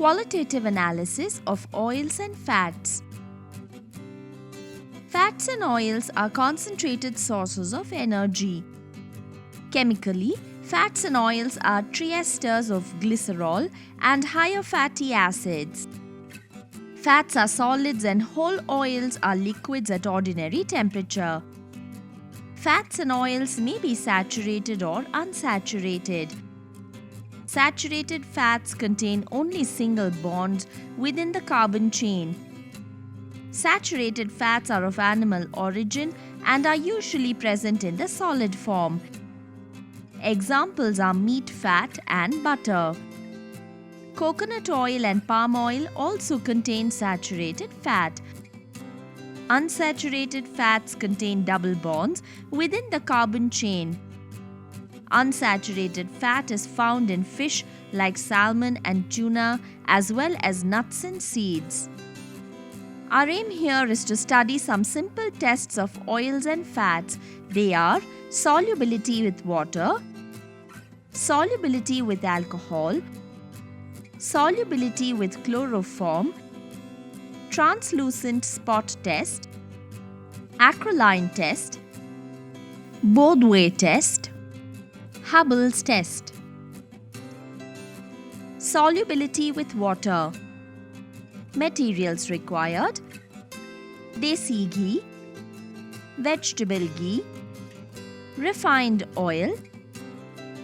Qualitative analysis of oils and fats. Fats and oils are concentrated sources of energy. Chemically, fats and oils are triesters of glycerol and higher fatty acids. Fats are solids and whole oils are liquids at ordinary temperature. Fats and oils may be saturated or unsaturated. Saturated fats contain only single bonds within the carbon chain. Saturated fats are of animal origin and are usually present in the solid form. Examples are meat fat and butter. Coconut oil and palm oil also contain saturated fat. Unsaturated fats contain double bonds within the carbon chain. Unsaturated fat is found in fish like salmon and tuna, as well as nuts and seeds. Our aim here is to study some simple tests of oils and fats. They are solubility with water, solubility with alcohol, solubility with chloroform, translucent spot test, acrolein test, Baudouin test, Hubble's test. Solubility with water. Materials required: desi ghee, vegetable ghee, refined oil,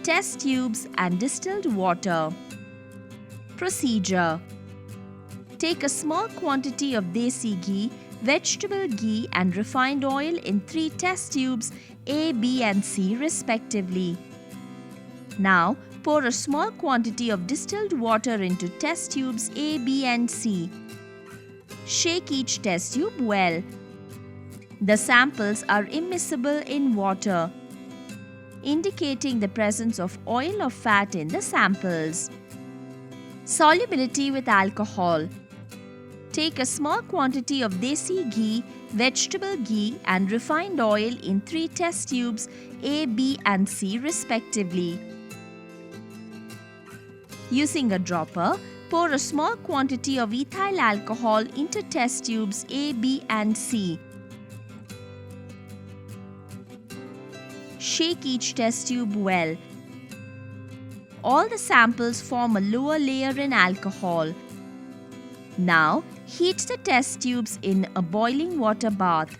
test tubes and distilled water. Procedure: take a small quantity of desi ghee, vegetable ghee and refined oil in 3 test tubes A, B and C respectively. Now, pour a small quantity of distilled water into test tubes A, B and C. Shake each test tube well. The samples are immiscible in water, indicating the presence of oil or fat in the samples. Solubility with alcohol. Take a small quantity of desi ghee, vegetable ghee and refined oil in 3 test tubes A, B and C respectively. Using a dropper, pour a small quantity of ethyl alcohol into test tubes A, B and C. Shake each test tube well. All the samples form a lower layer in alcohol. Now, heat the test tubes in a boiling water bath.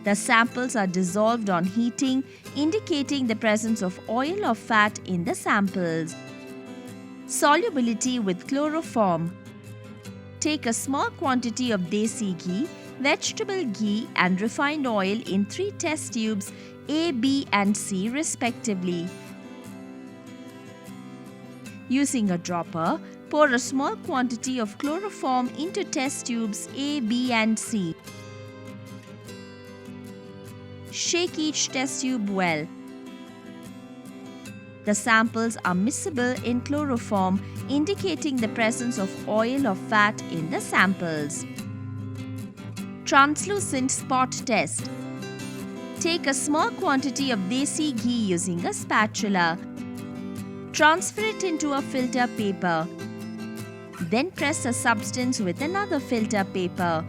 The samples are dissolved on heating, indicating the presence of oil or fat in the samples. Solubility with chloroform. Take a small quantity of desi ghee, vegetable ghee and refined oil in 3 test tubes A, B and C respectively. Using a dropper, pour a small quantity of chloroform into test tubes A, B and C. Shake each test tube well. The samples are miscible in chloroform, indicating the presence of oil or fat in the samples. Translucent spot test. Take a small quantity of desi ghee using a spatula. Transfer it into a filter paper. Then press a substance with another filter paper.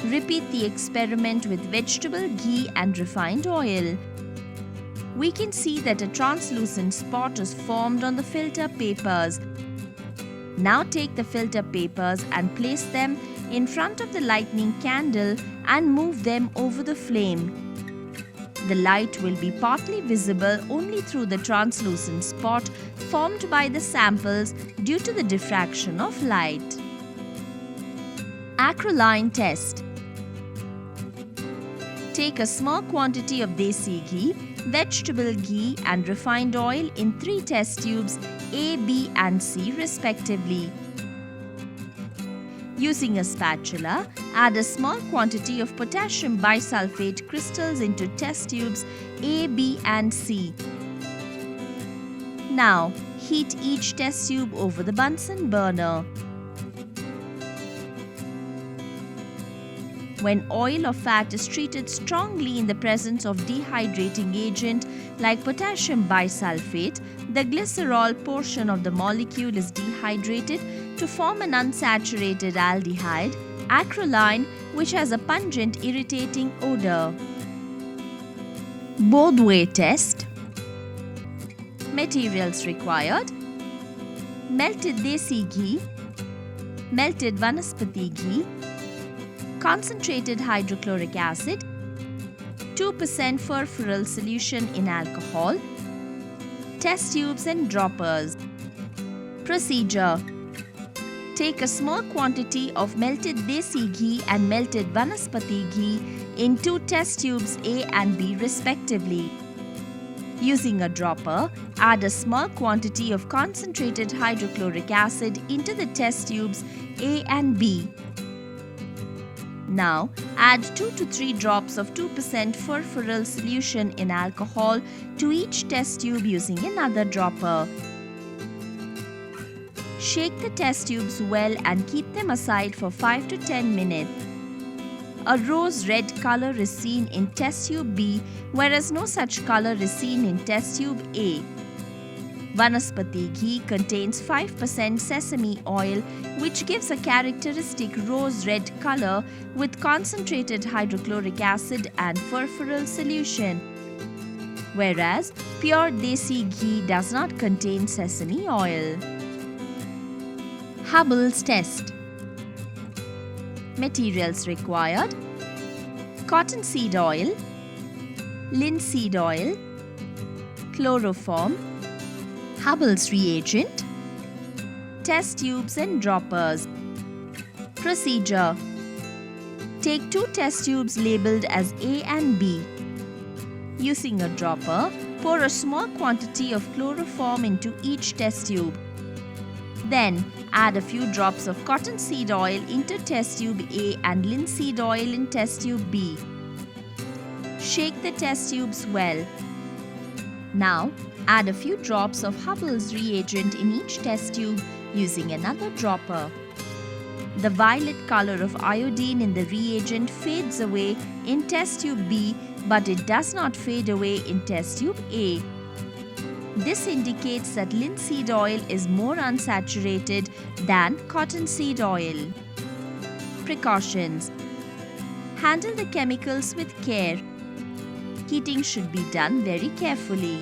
Repeat the experiment with vegetable ghee and refined oil. We can see that a translucent spot is formed on the filter papers. Now take the filter papers and place them in front of the lightning candle and move them over the flame. The light will be partly visible only through the translucent spot formed by the samples due to the diffraction of light. Acrolein test. Take a small quantity of desi ghee, vegetable ghee and refined oil in 3 test tubes A, B and C respectively. Using a spatula, add a small quantity of potassium bisulfate crystals into test tubes A, B and C. Now, heat each test tube over the Bunsen burner. When oil or fat is treated strongly in the presence of dehydrating agent like potassium bisulfate, the glycerol portion of the molecule is dehydrated to form an unsaturated aldehyde, acrolein, which has a pungent irritating odor. Both-way test. Materials required: melted desi ghee, melted vanaspati ghee, concentrated hydrochloric acid, 2% furfural solution in alcohol, test tubes and droppers. Procedure: take a small quantity of melted desi ghee and melted vanaspati ghee in 2 test tubes A and B respectively. Using a dropper, add a small quantity of concentrated hydrochloric acid into the test tubes A and B. Now, add 2 to 3 drops of 2% furfural solution in alcohol to each test tube using another dropper. Shake the test tubes well and keep them aside for 5 to 10 minutes. A rose red color is seen in test tube B, whereas no such color is seen in test tube A. Vanaspati ghee contains 5% sesame oil, which gives a characteristic rose red color with concentrated hydrochloric acid and furfural solution, whereas pure desi ghee does not contain sesame oil. Hubbell's test. Materials required: cottonseed oil, linseed oil, chloroform, Hubbell's reagent, test tubes and droppers. Procedure: take 2 test tubes labeled as A and B. Using a dropper, pour a small quantity of chloroform into each test tube. Then, add a few drops of cottonseed oil into test tube A and linseed oil in test tube B. Shake the test tubes well. Now, add a few drops of Hubbell's reagent in each test tube using another dropper. The violet color of iodine in the reagent fades away in test tube B, but it does not fade away in test tube A. This indicates that linseed oil is more unsaturated than cottonseed oil. Precautions: handle the chemicals with care. Heating should be done very carefully.